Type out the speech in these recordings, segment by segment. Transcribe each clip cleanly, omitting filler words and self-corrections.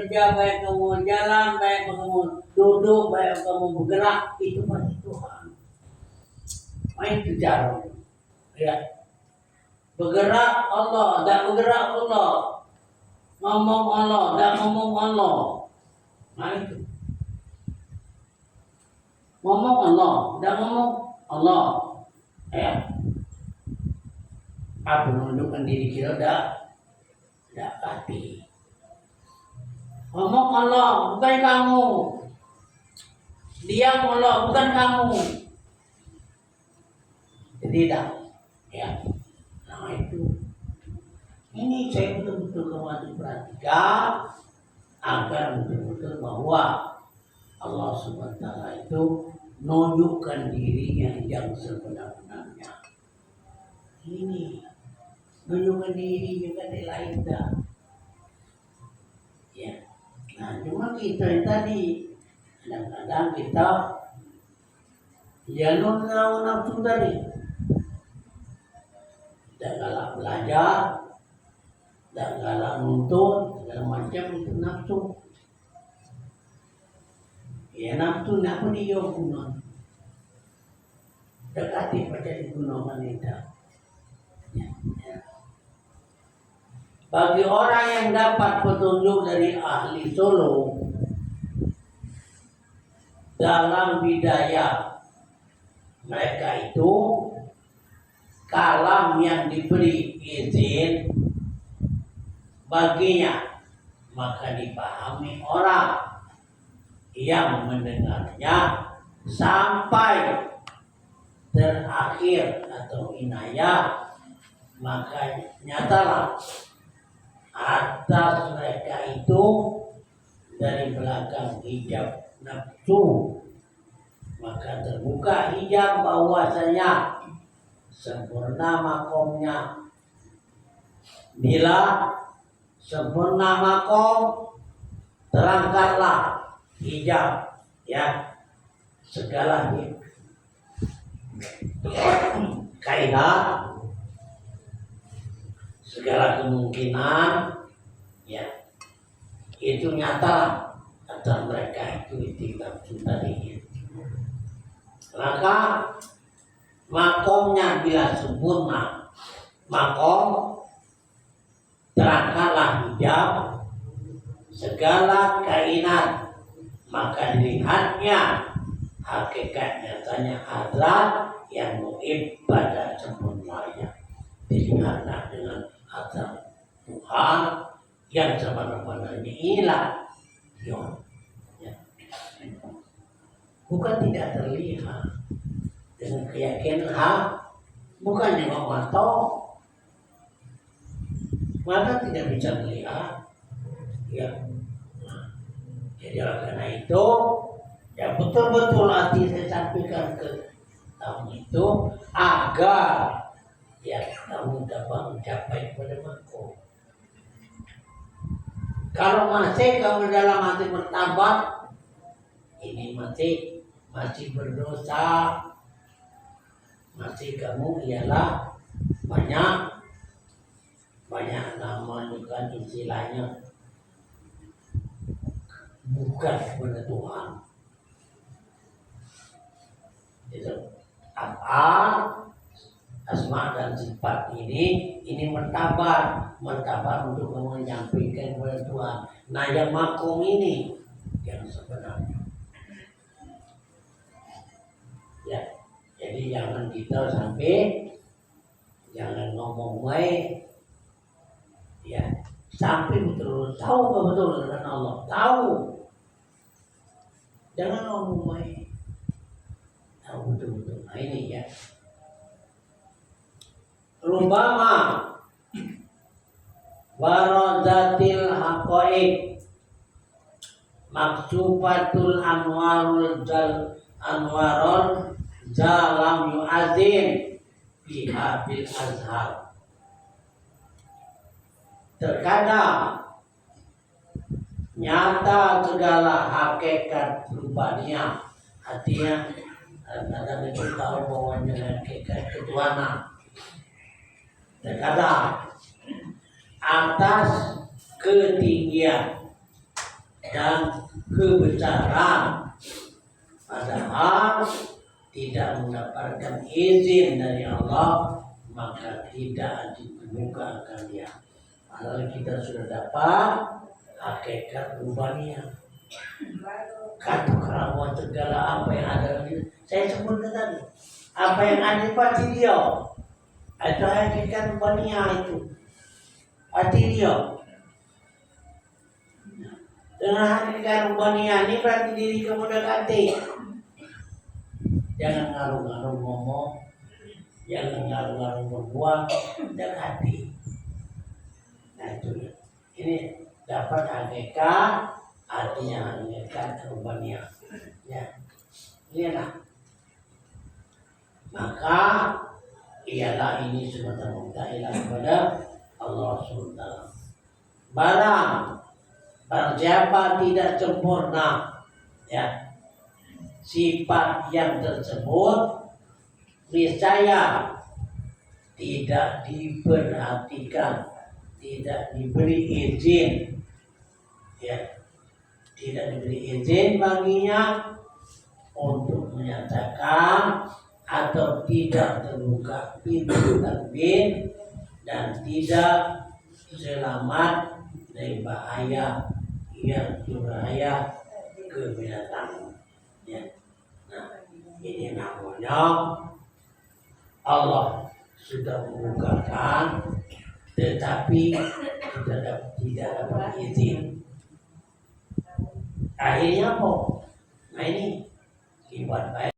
bekerja, baik kamu jalan, baik kamu duduk, baik kamu bergerak, itu pasti Tuhan. Main kejar, ya. Bergerak Allah, tak bergerak Allah. Ngomong Allah, tak ngomong Allah. Nah itu. Ngomong Allah, tak ngomong Allah. Ya. Apa menundukkan diri kita dah hati. Ngomong Allah, bukan kamu. Diam Allah, bukan kamu. Jadi dah, ya. Nah itu. Ini saya betul-betul kembali perhatikan agar betul-betul bahwa Allah SWT itu menunjukkan dirinya yang sebenar-benarnya. Ini menunjukkan dirinya kan lain dah. Ya. Nah, cuma kita yang tadi kadang-kadang kita ya nafsu tadi. Dan galak belajar, dan galak nuntut, segala macam itu nafsu. Ya nafsu nak pun dia guna. Dekati pada digunakan itu. Ya. Bagi orang yang dapat petunjuk dari ahli Solo dalam bidaya mereka itu, kalam yang diberi izin baginya, maka dipahami orang yang mendengarnya sampai terakhir atau inayah, maka nyatalah atas mereka itu dari belakang hijab nafsu, maka terbuka hijab bahwasanya sempurna makomnya. Bila sempurna makom, terangkatlah hijab, ya, segala kaidah, segala kemungkinan, ya, itu nyata antara mereka itu tidak tadi. Maka makomnya bila sempurna, makom terangkatlah hijab segala kainat, maka dilihatnya hakikat nyatanya adalah yang muib pada sempurnanya. Dilihatlah dengan azab Tuhan yang sebenarnya inilah ya. Bukan tidak terlihat dengan keyakinan bukannya mata maka tidak bisa melihat, ya. Jadi karena itu ya betul-betul hati saya sampaikan ke kamu itu agar ya kamu dapat mencapai kepada makom. Kalau masih kamu dalam hati bertabat, ini masih berdosa, masih kamu ialah banyak nama juga istilahnya bukan kepada Tuhan. Itu apa asma dan sifat ini martabat untuk menyampaikan kepada Tuhan. Nah yang makom ini yang sebenarnya. Ya, jadi jangan kita jangan ngomong baik, ya, sampai betul tahu betul dengan Allah, tahu, jangan ngomong baik, tahu betul. Nah ini ya, rumbama warazatil haqaiq maksubatul anwarul jalam yu'azin biha bil azhar. Terkadang nyata segala hakikat rupanya, artinya kadang itu tahu bahwa hakikat ketuhanan. Terkadang atas ketinggian dan kebesaran, padahal tidak mendapatkan izin dari Allah, maka tidak dibukakan dia. Padahal kita sudah dapat hakikat rububiyah. Kata kerawan segala apa yang ada di, saya sebutkan tadi, apa yang ada pasti dia. Itu hakikat rububiyah itu. Pasti dia. Dengan hakikat rububiyah ini berarti diri kamu dekati. Jangan ngaruh-ngaruh ngomong, jangan ngaruh-ngaruh berbuat, dekati. Nah itu ya. Ini dapat hakikat, artinya hakikat rububiyah. Ya, lihatlah. Maka ialah ini semata-mata ilah kepada Allah SWT. Barang siapa tidak sempurna, ya, sifat yang tersebut niscaya tidak diperhatikan, tidak diberi izin, ya, tidak diberi izin baginya untuk menyatakan atau tidak terbuka pintu takbir dan tidak selamat dari bahaya yang berbahaya ke binatang. Ya. Nah, ini namanya Allah sudah membukakan, tetapi tidak dapat izin. Akhirnya apa? Nah ini ibadah baik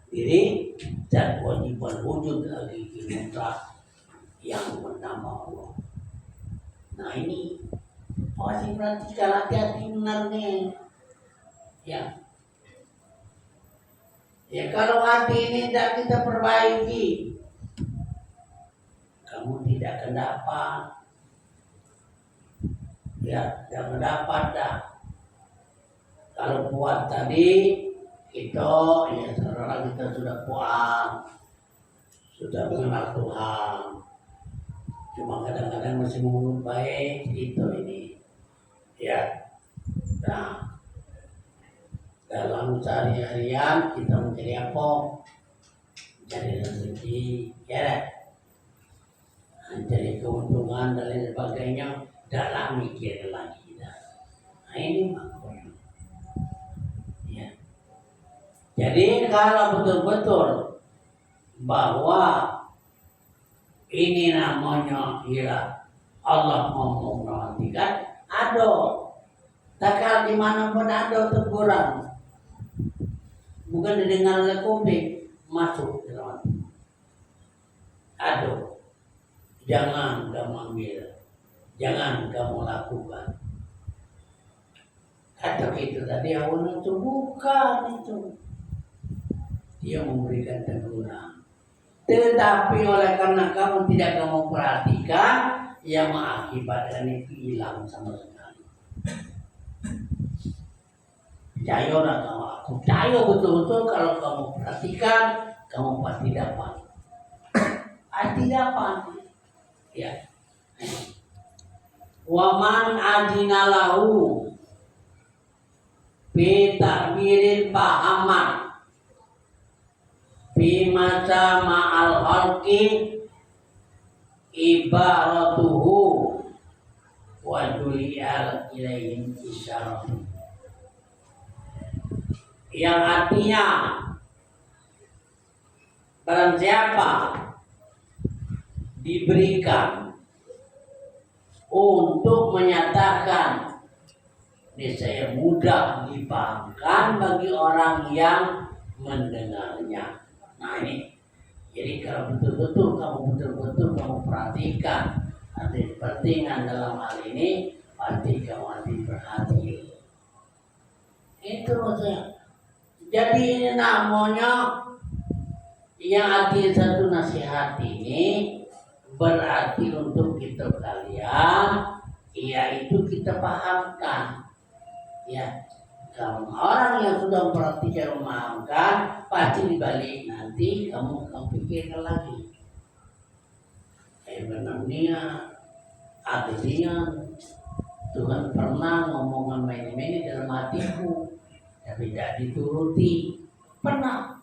diri dan kewajiban wujud lagi kita yang bernama Allah. Nah ini pasti perhatikan, hati-hati benarnya. Ya. Ya kalau hati ini tidak kita perbaiki, kamu tidak akan dapat. Ya, jangan dapat dah. Kalau kuat tadi, kita ya sekarang kita sudah kuat, sudah mengenal Tuhan. Cuma kadang-kadang masih menurut baik itu ini. Ya. Nah, dalam sehari-harian kita mencari apa? Mencari rezeki, ya, mencari keuntungan dan lain sebagainya, dalam mikir lagi. Nah ini makanya. Ya. Jadi kalau betul-betul bahwa ini namanya ialah Allah ngomong nanti kan, ada. Takal dimanapun ada teguran. Bukan didengar oleh kuping, masuk ke dalam hati. Aduh, jangan kamu ambil, jangan kamu lakukan. Kata itu tadi awalnya itu bukan itu. Dia memberikan teguran. Tetapi oleh karena kamu tidak kamu perhatikan, yang mengakibatkan itu hilang sama sekali. Percaya orang kamu, aku percaya betul-betul kalau kamu perhatikan, kamu pasti dapat. Pasti dapat. Ya. Waman adinalahu bi ta'birin pahaman bi mata ma'al halqi ibaratuhu wa duli'al ilaihim isyarah. Yang artinya barang siapa diberikan untuk menyatakan, niscaya mudah dipahamkan bagi orang yang mendengarnya. Nah ini, jadi kalau betul-betul kamu perhatikan arti pentingan dalam hal ini, pasti kamu nanti perhati. Itu maksudnya. Jadi ini namanya yang arti satu nasihat ini berarti untuk kita kalian, yaitu kita pahamkan. Ya, kalau orang yang sudah memperhatikan memahamkan, pasti dibalik nanti kamu pikirkan lagi. Benar niat, artinya Tuhan pernah ngomong sama ini dalam hatiku, tapi tidak dituruti. Pernah.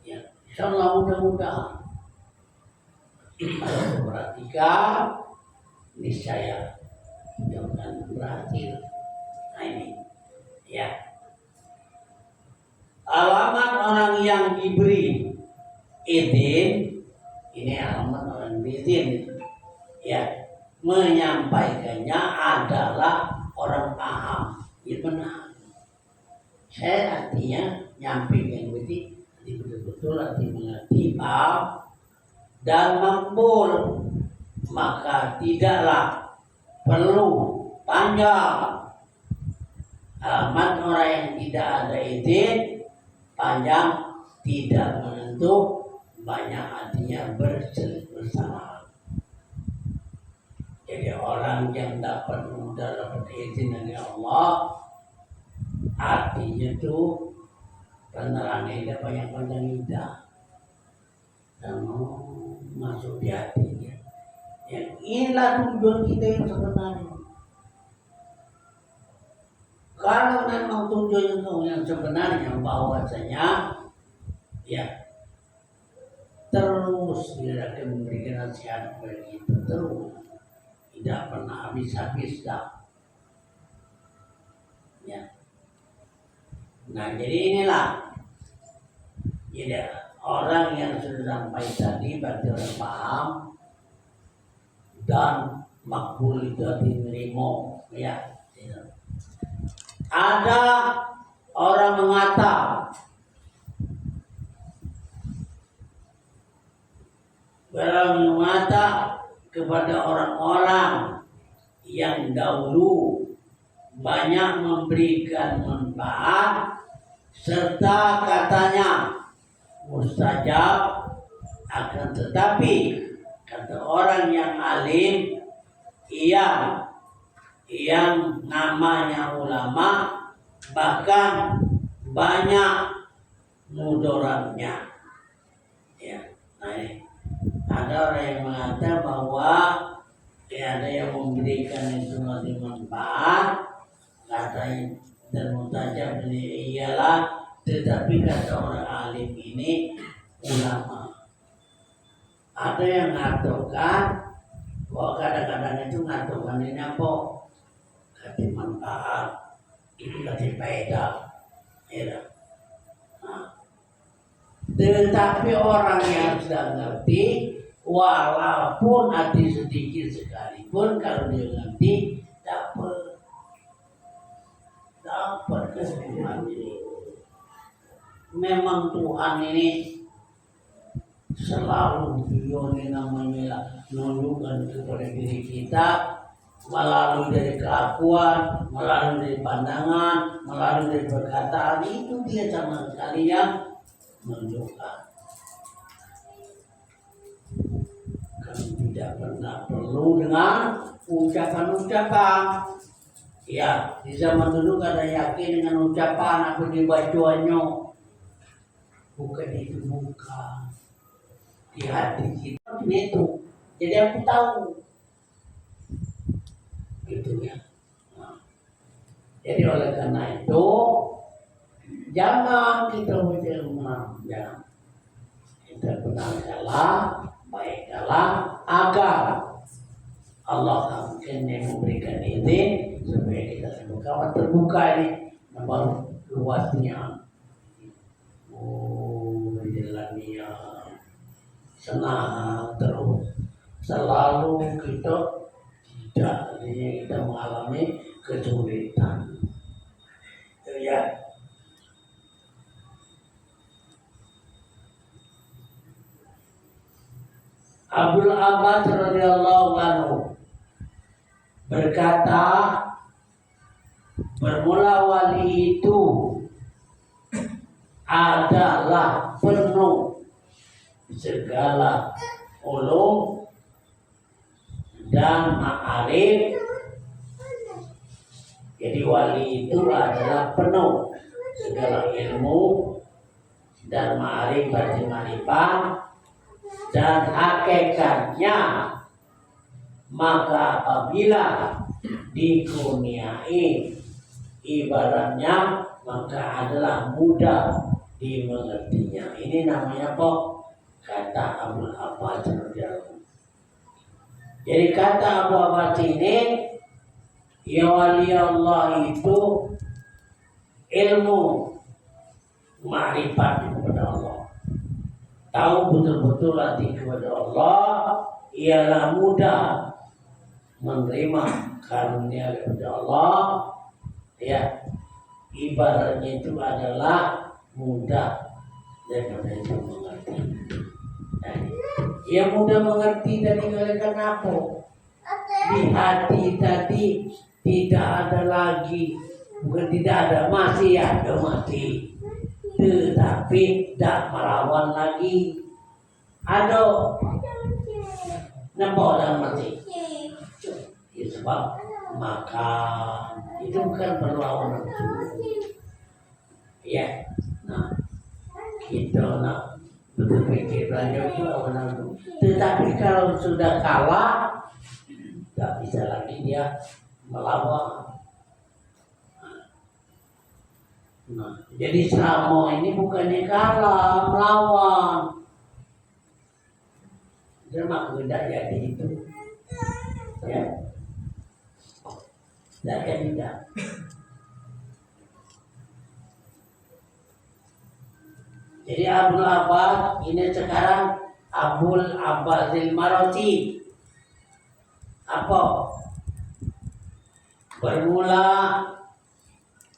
Ya, insya Allah mudah-mudahan. Kalau perhatikan, niscaya tidak akan berhasil. Nah ini, ya. Alamat orang yang diberi izin, ini alamat orang izin, ya, menyampaikannya adalah orang paham, ya benar. Saya artinya nyampaikan betul-betul arti mengerti, paham dan makbul, maka tidaklah perlu panjang. Alamat orang yang tidak ada izin panjang, tidak menentu, banyak artinya bersama. Jadi orang yang mudah dapat izin dari Allah, artinya itu penerangan banyak panjang indah dan masuk di hatinya. Yang inilah tujuan kita yang sebenarnya. Kalau memang tujuan yang sebenarnya bahwasanya ya terus dia akan memberikan nasihat kepada kita terus, tidak pernah habis-habis dah. Ya. Nah jadi inilah, jadi orang yang sudah sampai tadi berarti orang paham dan makbul itu diterima, ya. Ada orang mengatakan kepada orang-orang yang dahulu banyak memberikan manfaat serta katanya mustajab, akan tetapi kata orang yang alim yang namanya ulama bahkan banyak mudaratnya. Ya, nah, ada orang yang mengatakan bahwa ada yang memberikan itu nanti manfaat, katanya dan mutajab ini ialah, tetapi kata orang alim ini ulama. Ada yang mengatakan bahwa kadang-kadang itu mengatakan ini apa? Kati manfaat, itu kati faedah, ya. Nah, tetapi orang yang sudah ngerti, walaupun hati sedikit sekalipun, kalau dia ngerti, dapat kesimpulan ini. Memang Tuhan ini selalu ini namanya menunjukkan kepada diri kita melalui dari kelakuan, melalui dari pandangan, melalui dari perkataan, itu dia sama sekali yang menunjukkan. Kami tidak pernah perlu dengan ucapan-ucapan. Ya, di zaman dulu kada yakin dengan ucapan aku dibacuannya. Bukan itu, bukan. Di hati kita itu. Jadi aku tahu. Gitu ya. Nah, jadi oleh karena itu jangan kita menang, jangan kita benar salah, baik salah, agar Allah akan memberikan izin supaya kita semua terbuka ini baru luasnya. Jalannya senang terus, selalu kita kita mengalami kesulitan. Ya. Abdul Abbas radhiyallahu anhu berkata, bermula wali itu adalah penuh segala ulum dan ma'arif. Jadi wali itu adalah penuh segala ilmu dan ma'arif berarti ma'rifat, dan hakikatnya Maka apabila dikurniai ibaratnya, maka adalah mudah dimengertinya. Ini namanya apa? Kata Abul Abbas radhiyallahu. Jadi kata Abu Abbas ini, ya wali Allah itu ilmu ma'rifat kepada Allah, tahu betul-betul hati kepada Allah, ialah mudah menerima karunia kepada Allah. Ya, ibaratnya itu adalah mudah daripada itu mengerti. Yang mudah mengerti tadi karena apa? Di hati tadi tidak ada lagi, bukan tidak ada, masih ada masih, tetapi tidak melawan lagi. Ada nampak dan mati. Ya, sebab makan itu bukan perlawanan nafsu. Ya, nah kita nak berpikir belajar itu lawan nafsu. Tetapi kalau sudah kalah, tak bisa lagi dia melawan. Nah, jadi selama ini bukannya kalah, melawan. Dia mak tidak jadi itu. Ya, tidak. Jadi Abul Abbas ini sekarang Abul Abbasil Maroti. Apa? Bermula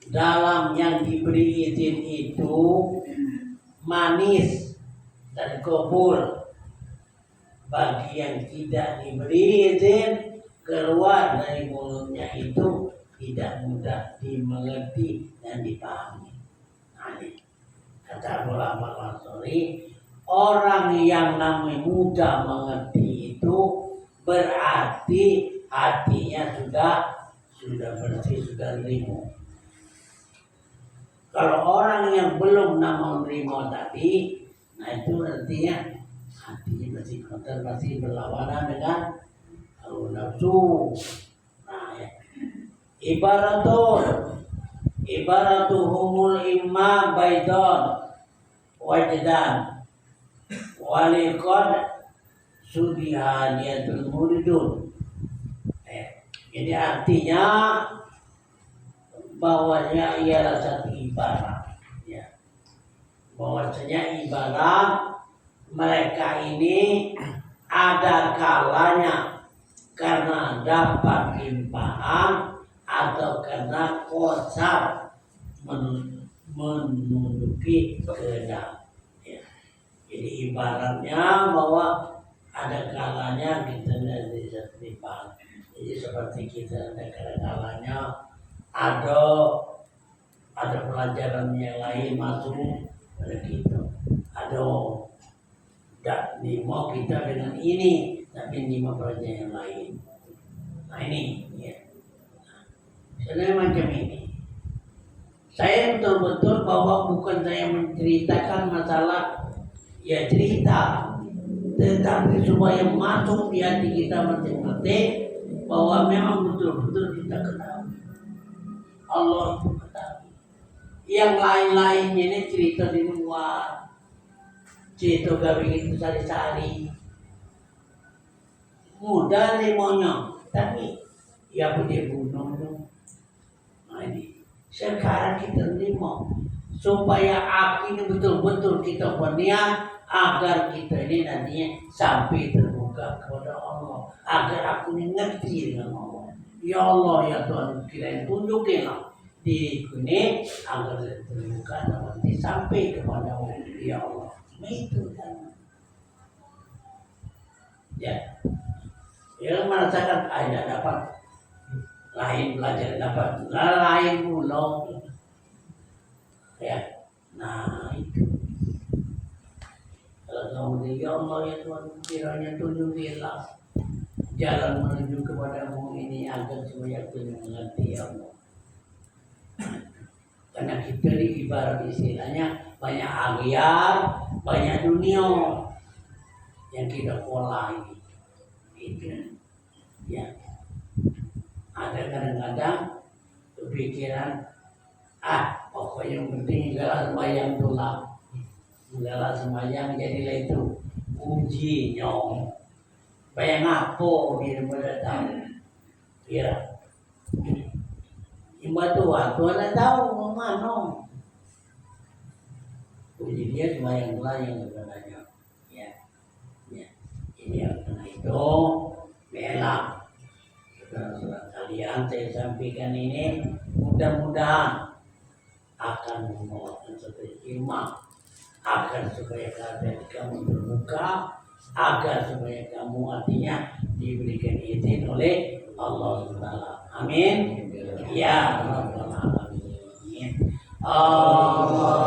dalam yang diberi izin itu manis dan kabul. Bagi yang tidak diberi izin, keluar dari mulutnya itu tidak mudah dimengerti dan dipahami. Nah, ini kata ulama Ansori, orang yang namanya mudah mengerti itu berarti hatinya sudah bersih, sudah rimu. Kalau orang yang belum menerima tadi, nah itu artinya hatinya masih kotor, masih berlawanan dengan hawa nafsu. Nah, ya. Ibaratuhumul imma baidon wajdan walikod sudihaniyatul muridun. Ini artinya bahwasanya ialah satu ibarat, ya. Bahwasanya ibarat mereka ini ada kalanya karena dapat limpahan atau karena kosar menunduki kehendak. Ya. Jadi ibaratnya bahwa ada kalanya kita tidak limpahan. Jadi seperti kita ada kalanya ada pelajaran yang lain masuk pada kita. Ada tidak nimo kita dengan ini, tapi nimo pelajaran yang lain. Nah ini, ya. Sebenarnya macam ini. Saya betul-betul bahwa bukan saya menceritakan masalah, ya cerita, tetapi supaya masuk di hati kita masing-masing bahwa memang betul-betul kita kenal Allah itu ketahui. Yang lain-lainnya ini cerita di luar, cerita gawe itu sari-sari, mudah nih tapi ya boleh bunuh. Nah ini sekarang kita terima supaya aku ini betul-betul kita berniat agar kita ini nantinya sampai terbuka kepada Allah, agar aku ini ngerti dengan Allah. Ya Allah, ya Tuhan, kirain tunjukilah diriku ini agar terbuka nanti sampai kepada Allah. Ya Allah, nah itu kan. Ya, yang merasakan ada dapat lain belajar dapat lain pulau. Ya, nah itu. Kalau kamu ya Allah ya Tuhan, kiranya tunjukilah jalan menuju kepadamu ini agar supaya aku mengerti ya Allah. Karena kita di ibarat istilahnya banyak agiar, banyak dunia yang kita pola ini. Itu. Ya, ada kadang-kadang kepikiran, pokoknya yang penting segala sembahyang tulang, segala sembahyang jadilah itu uji nyong. Bayang apa di rumah datang, ya. Imba tua, Tuhan tahu mana. Uji dia sembahyang tulang yang sebenarnya, ya. Ini yang karena itu bela. Saudara kalian saya sampaikan ini mudah-mudahan akan membawakan satu hikmah agar supaya kamu terbuka, agar supaya kamu artinya diberikan izin oleh Allah Taala. Amin. Ya Rabbal Alamin. Allah